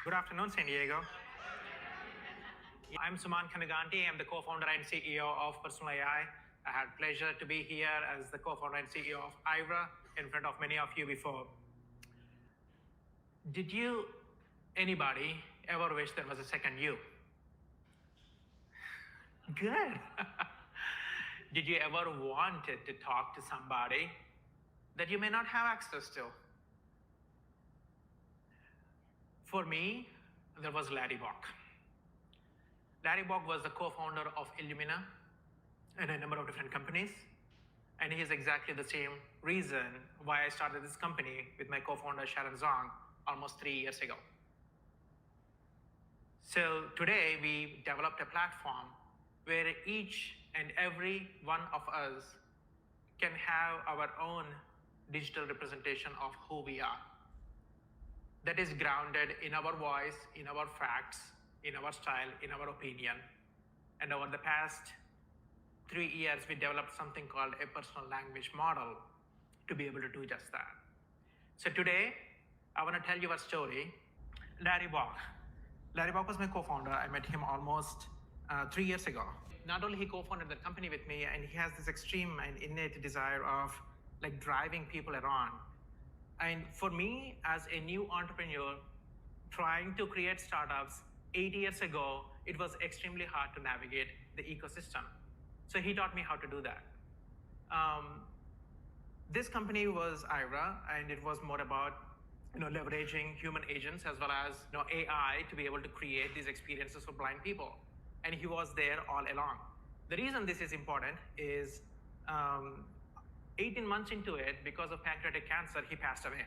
Good afternoon, San Diego. I'm Suman Kanaganti. I'm the co-founder and CEO of Personal AI. I had pleasure to be here as the co-founder and CEO of IRA in front of many of you before. Did anybody ever wish there was a second you? Good. Did you ever wanted to talk to somebody that you may not have access to? For me, there was Larry Bock. Larry Bock was the co-founder of Illumina and a number of different companies. And he is exactly the same reason why I started this company with my co-founder Sharon Zhang almost 3 years ago. So today we developed a platform where each and every one of us can have our own digital representation of who we are. That is grounded in our voice, in our facts, in our style, in our opinion. And over the past 3 years, we developed something called a personal language model to be able to do just that. So today, I want to tell you a story. Larry Bock. Larry Bock was my co-founder. I met him almost 3 years ago. Not only he co-founded the company with me, and he has this extreme and innate desire of like driving people around. And for me, as a new entrepreneur, trying to create startups 8 years ago, it was extremely hard to navigate the ecosystem. So he taught me how to do that. This company was IRA, and it was more about leveraging human agents as well as AI to be able to create these experiences for blind people. And he was there all along. The reason this is important is 18 months into it, because of pancreatic cancer, he passed away.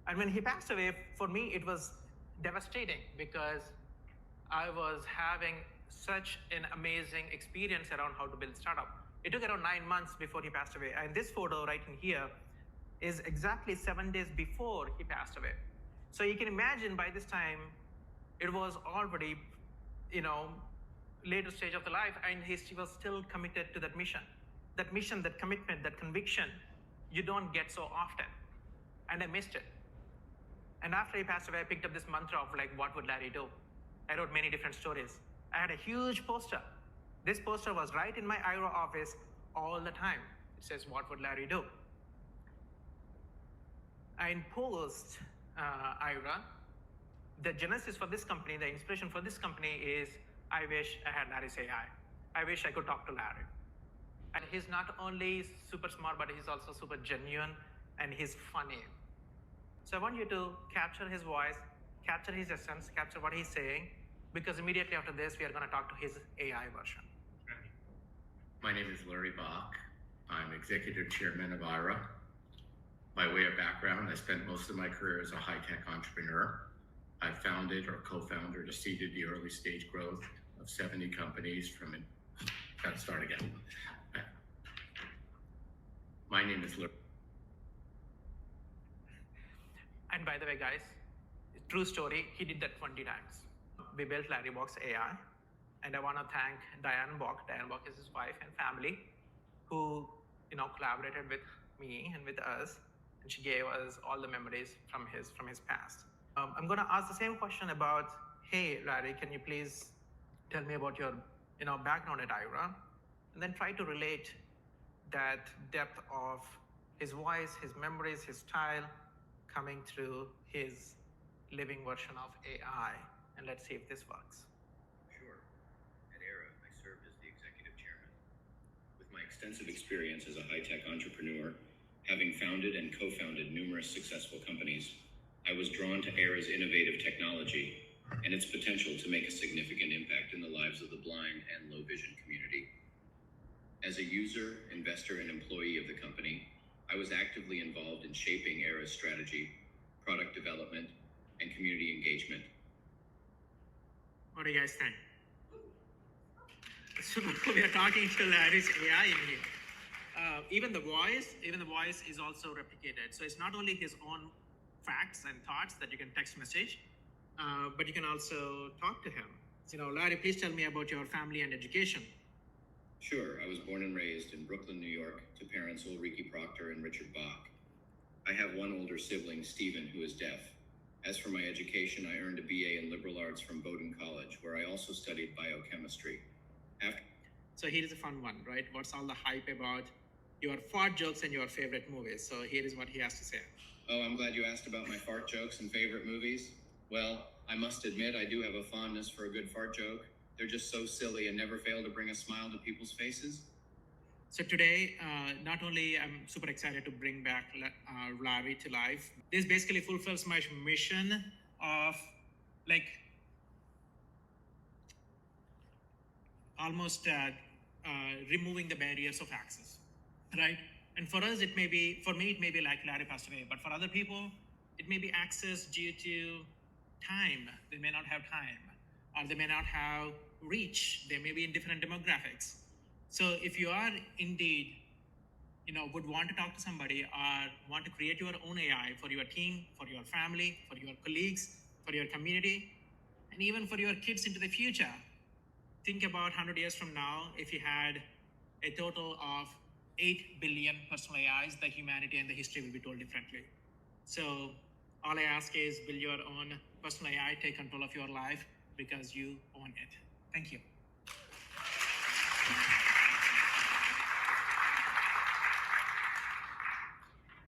And when he passed away, for me, it was devastating because I was having such an amazing experience around how to build startup. It took around 9 months before he passed away. And this photo right in here is exactly 7 days before he passed away. So you can imagine by this time, it was already, later stage of the life, and he was still committed to that mission. That mission, that commitment, that conviction, you don't get so often. And I missed it. And after he passed away, I picked up this mantra of like, what would Larry do? I wrote many different stories. I had a huge poster. This poster was right in my IRA office all the time. It says, what would Larry do? And post IRA, the genesis for this company, the inspiration for this company is, I wish I had Larry's AI. I wish I could talk to Larry. And he's not only super smart, but he's also super genuine, and he's funny. So I want you to capture his voice, capture his essence, capture what he's saying, because immediately after this, we are going to talk to his AI version. My name is Larry Bock. I'm executive chairman of IRA. By way of background, I spent most of my career as a high-tech entrepreneur. I founded or co-founded or seeded the early stage growth of 70 companies from Gotta start again. My name is Larry. And by the way, guys, true story, he did that 20 times. We built Larry Bock's AI, and I want to thank Diane Bock. Diane Bock is his wife and family, who collaborated with me and with us, and she gave us all the memories from his past. I'm going to ask the same question about, hey, Larry, can you please tell me about your background at IRA, and then try to relate that depth of his voice, his memories, his style coming through his living version of AI. And let's see if this works. Sure. At IRA, I served as the executive chairman. With my extensive experience as a high-tech entrepreneur, having founded and co-founded numerous successful companies, I was drawn to IRA's innovative technology and its potential to make a significant impact in the lives of the blind and low vision community. As a user, investor, and employee of the company, I was actively involved in shaping IRA's strategy, product development, and community engagement. What do you guys think? Super cool. We are talking to Larry's AI in here. Even the voice is also replicated. So it's not only his own facts and thoughts that you can text message, but you can also talk to him. Larry, please tell me about your family and education. Sure. I was born and raised in Brooklyn, New York, to parents Ulrike Proctor and Richard Bock. I have one older sibling, Stephen, who is deaf. As for my education, I earned a BA in liberal arts from Bowdoin College, where I also studied biochemistry. So here is a fun one, right? What's all the hype about your fart jokes and your favorite movies? So here is what he has to say. Oh, I'm glad you asked about my fart jokes and favorite movies. Well, I must admit I do have a fondness for a good fart joke. They're just so silly and never fail to bring a smile to people's faces. So today, not only I'm super excited to bring back Larry to life, this basically fulfills my mission of like almost removing the barriers of access, right? And for us, it may be, for me, it may be like Larry passed away, but for other people, it may be access due to time. They may not have time, or they may not have reach. They may be in different demographics. So if you are indeed, would want to talk to somebody or want to create your own AI for your team, for your family, for your colleagues, for your community, and even for your kids into the future, think about 100 years from now, if you had a total of 8 billion personal AIs, the humanity and the history will be told differently. So all I ask is, will your own personal AI take control of your life because you own it? Thank you.